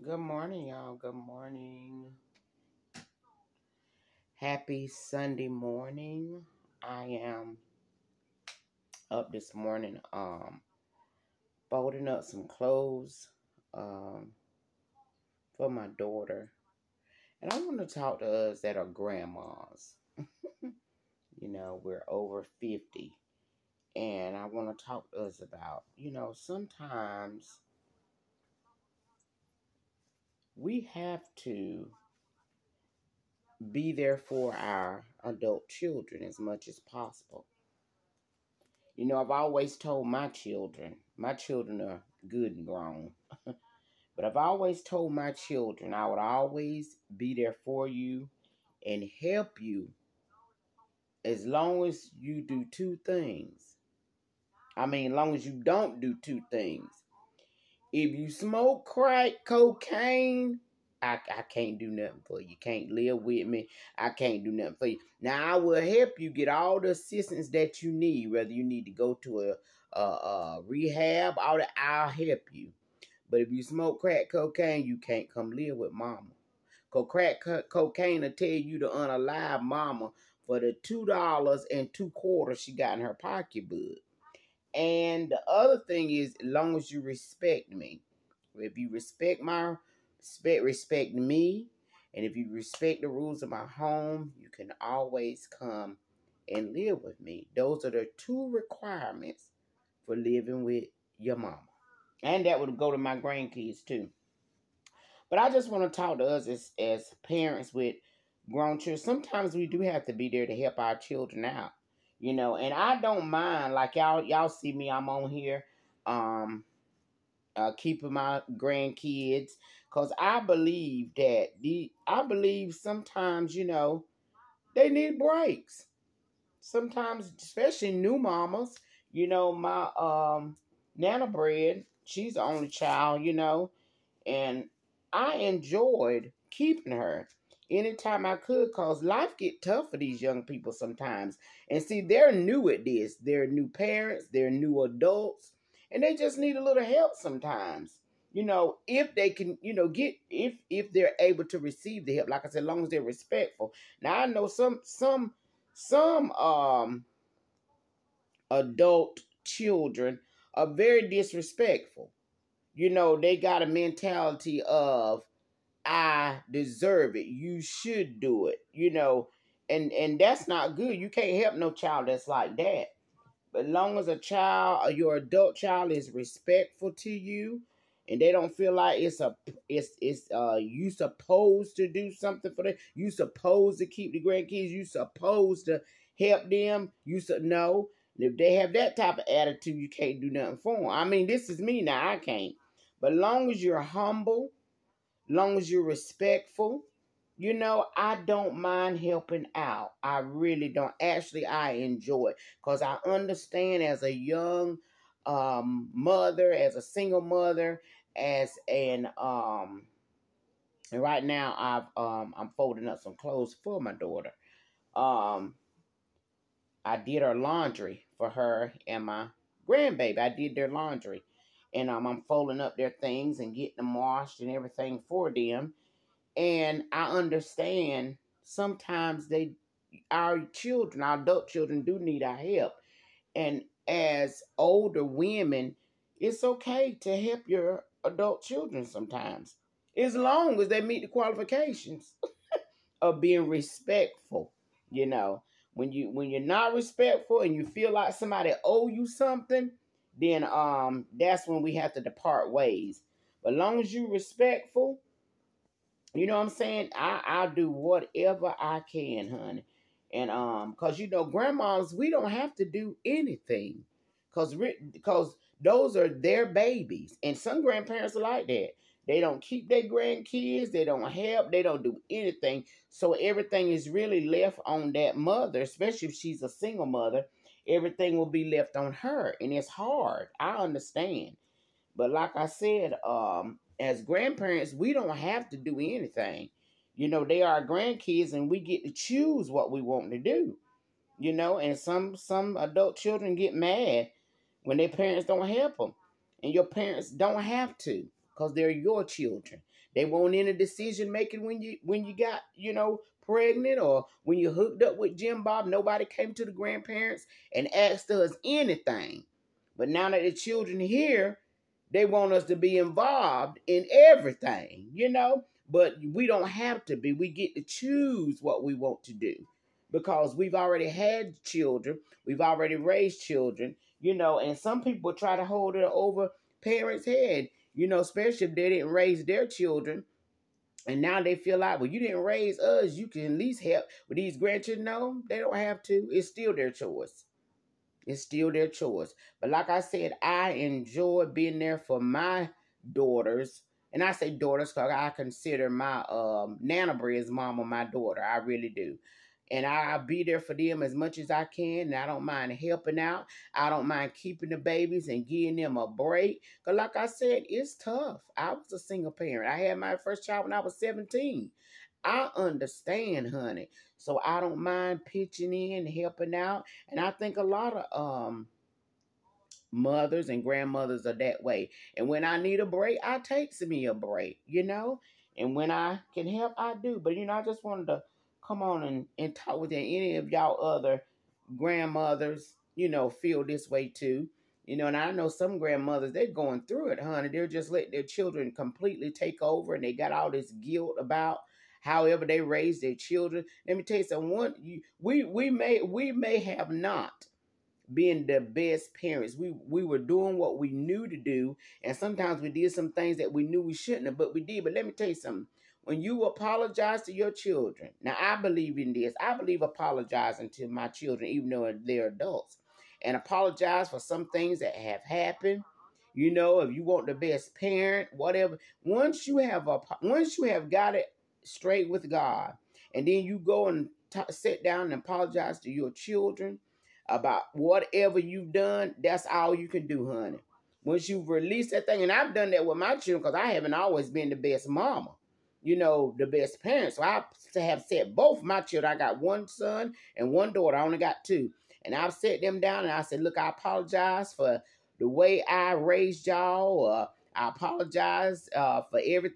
Good morning, y'all. Good morning. Happy Sunday morning. I am up this morning, folding up some clothes, um, for my daughter. And I want to talk to us that are grandmas. We're over 50. And I want to talk to us about, sometimes we have to be there for our adult children as much as possible. I've always told my children are good and grown, but I've always told my children I would always be there for you and help you as long as you do two things. As long as you don't do two things. If you smoke crack cocaine, I can't do nothing for you. You can't live with me. I can't do nothing for you. Now, I will help you get all the assistance that you need, whether you need to go to a rehab, all that, I'll help you. But if you smoke crack cocaine, you can't come live with mama. Because cocaine will tell you to unalive mama for the $2.02 she got in her pocketbook. And the other thing is, as long as you respect me, if you respect me, and if you respect the rules of my home, you can always come and live with me. Those are the two requirements for living with your mama. And that would go to my grandkids too. But I just want to talk to us as parents with grown children. Sometimes we do have to be there to help our children out. And I don't mind, like y'all see me, I'm on here keeping my grandkids, because I believe sometimes, they need breaks. Sometimes, especially new mamas, my Nana Bread, she's the only child, and I enjoyed keeping her anytime I could, because life get tough for these young people sometimes. And see, they're new at this. They're new parents, they're new adults, and they just need a little help sometimes. If they can, get if they're able to receive the help, like I said, as long as they're respectful. Now I know some adult children are very disrespectful. They got a mentality of, I deserve it, you should do it, and that's not good. You can't help no child that's like that. But as long as a child or your adult child is respectful to you, and they don't feel like you supposed to do something for them, you supposed to keep the grandkids, you supposed to help them, no. And if they have that type of attitude, you can't do nothing for them. This is me now, I can't. But as long as you're humble, long as you're respectful, I don't mind helping out. I really don't. Actually, I enjoy it, because I understand as a young mother, as a single mother, and right now I'm folding up some clothes for my daughter. I did her laundry for her and my grandbaby. I did their laundry. And I'm folding up their things and getting them washed and everything for them. And I understand sometimes our adult children do need our help. And as older women, it's okay to help your adult children sometimes, as long as they meet the qualifications of being respectful. When you're not respectful and you feel like somebody owe you something, then that's when we have to depart ways. But as long as you're respectful, you know what I'm saying? I'll do whatever I can, honey. And because grandmas, we don't have to do anything, because those are their babies, and some grandparents are like that. They don't keep their grandkids, they don't help, they don't do anything. So everything is really left on that mother, especially if she's a single mother. Everything will be left on her, and it's hard. I understand. But like I said, as grandparents, we don't have to do anything. They are our grandkids, and we get to choose what we want to do. And some adult children get mad when their parents don't help them. And your parents don't have to, because they're your children. They won't any decision making when you got, pregnant, or when you hooked up with Jim Bob. Nobody came to the grandparents and asked us anything. But now that the children here, they want us to be involved in everything. But we don't have to be. We get to choose what we want to do, because we've already had children. We've already raised children, and some people try to hold it over parents' head, especially if they didn't raise their children. And now they feel like, well, you didn't raise us, you can at least help with these grandchildren. No, they don't have to. It's still their choice. It's still their choice. But like I said, I enjoy being there for my daughters. And I say daughters because I consider my Nana Bread's mama my daughter. I really do. And I'll be there for them as much as I can. And I don't mind helping out. I don't mind keeping the babies and giving them a break. Because like I said, it's tough. I was a single parent. I had my first child when I was 17. I understand, honey. So I don't mind pitching in, helping out. And I think a lot of mothers and grandmothers are that way. And when I need a break, I take me a break. And when I can help, I do. But I just wanted to come on and talk with you. Any of y'all other grandmothers, feel this way too. And I know some grandmothers, they're going through it, honey. They're just letting their children completely take over, and they got all this guilt about however they raise their children. Let me tell you something. We may have not been the best parents. We were doing what we knew to do, and sometimes we did some things that we knew we shouldn't have, but we did. But let me tell you something. When you apologize to your children, now I believe in this. I believe apologizing to my children, even though they're adults, and apologize for some things that have happened. If you want the best parent, whatever. Once you have got it straight with God, and then you go and sit down and apologize to your children about whatever you've done, that's all you can do, honey. Once you've released that thing, and I've done that with my children, because I haven't always been the best mama, the best parent. So I have set both my children. I got one son and one daughter. I only got two. And I've set them down and I said, look, I apologize for the way I raised y'all. I apologize for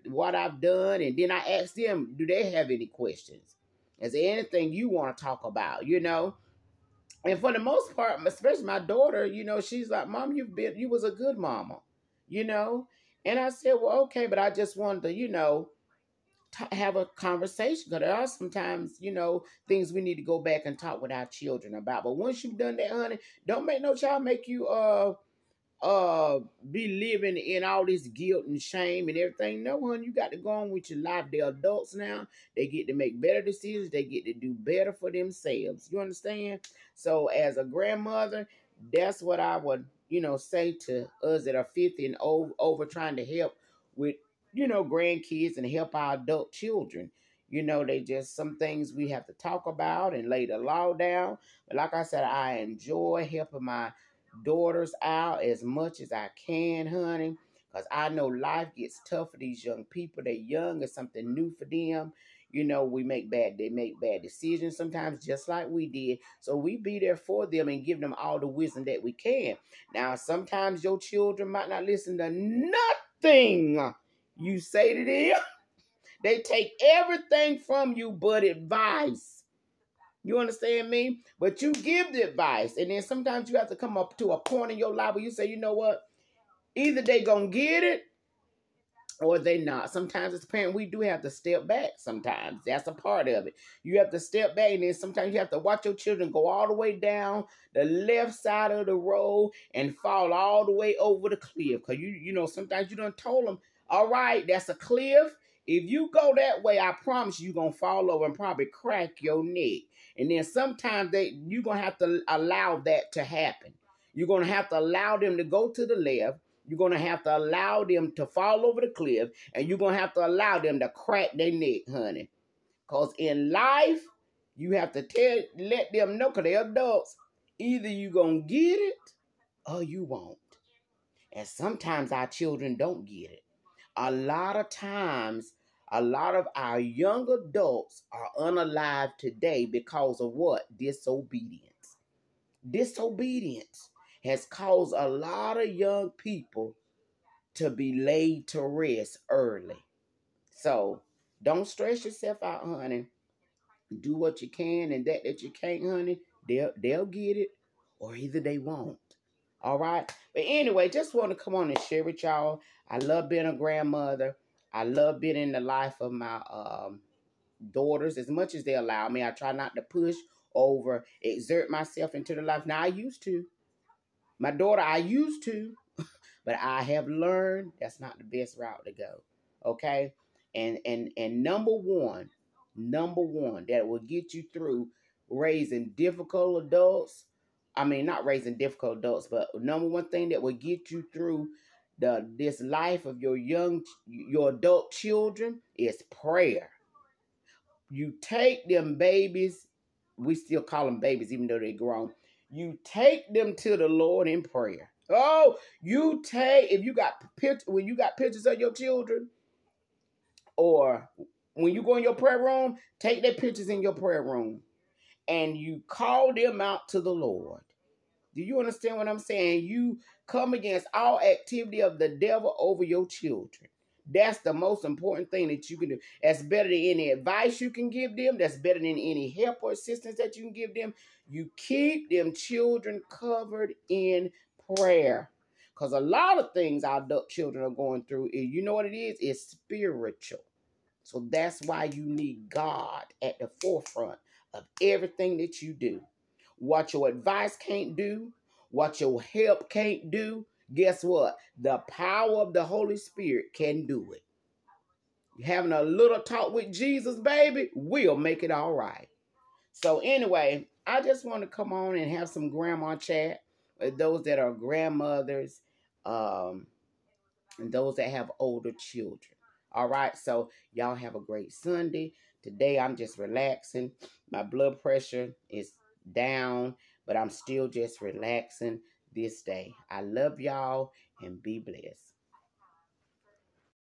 what I've done. And then I asked them, do they have any questions? Is there anything you want to talk about? And for the most part, especially my daughter, she's like, Mom, you was a good mama. And I said, well, okay, but I just wanted to, have a conversation, because there are sometimes, things we need to go back and talk with our children about. But once you've done that, honey, don't make no child make you be living in all this guilt and shame and everything. No, honey, you got to go on with your life. They're adults now. They get to make better decisions. They get to do better for themselves. You understand? So as a grandmother, that's what I would, say to us that are 50 and over trying to help with, grandkids and help our adult children. They just some things we have to talk about and lay the law down. But like I said, I enjoy helping my daughters out as much as I can, honey, because I know life gets tough for these young people. They're young, it's something new for them. They make bad decisions sometimes, just like we did. So we be there for them and give them all the wisdom that we can. Now, sometimes your children might not listen to nothing you say to them. They take everything from you but advice. You understand me? But you give the advice. And then sometimes you have to come up to a point in your life where you say, you know what? Either they gonna get it or they not. Sometimes as a parent, we do have to step back sometimes. That's a part of it. You have to step back, and then sometimes you have to watch your children go all the way down the left side of the road and fall all the way over the cliff. Because, sometimes you done told them, all right, that's a cliff. If you go that way, I promise you're going to fall over and probably crack your neck. And then sometimes you're going to have to allow that to happen. You're going to have to allow them to go to the left. You're going to have to allow them to fall over the cliff. And you're going to have to allow them to crack their neck, honey. Because in life, you have to let them know, because they're adults, either you're going to get it or you won't. And sometimes our children don't get it. A lot of times, a lot of our young adults are unalive today because of what? Disobedience. Disobedience has caused a lot of young people to be laid to rest early. So don't stress yourself out, honey. Do what you can, and that you can't, honey, they'll get it, or either they won't. All right. But anyway, just want to come on and share with y'all. I love being a grandmother. I love being in the life of my daughters as much as they allow me. I try not to push over, exert myself into the life. Now I used to. My daughter, I used to, but I have learned that's not the best route to go. Okay? And number one that will get you through raising difficult adults. I mean, not raising difficult adults, but number one thing that will get you through this life of your adult children is prayer. You take them babies, we still call them babies even though they're grown. You take them to the Lord in prayer. Oh, if you got when you got pictures of your children, or when you go in your prayer room, take their pictures in your prayer room and you call them out to the Lord. Do you understand what I'm saying? You come against all activity of the devil over your children. That's the most important thing that you can do. That's better than any advice you can give them. That's better than any help or assistance that you can give them. You keep them children covered in prayer. Because a lot of things our adult children are going through, you know what it is? It's spiritual. So that's why you need God at the forefront of everything that you do. What your advice can't do, what your help can't do, guess what? The power of the Holy Spirit can do it. Having a little talk with Jesus, baby, will make it all right. So anyway, I just want to come on and have some grandma chat with those that are grandmothers, and those that have older children. All right, so y'all have a great Sunday. Today I'm just relaxing. My blood pressure is down, but I'm still just relaxing this day. I love y'all and be blessed.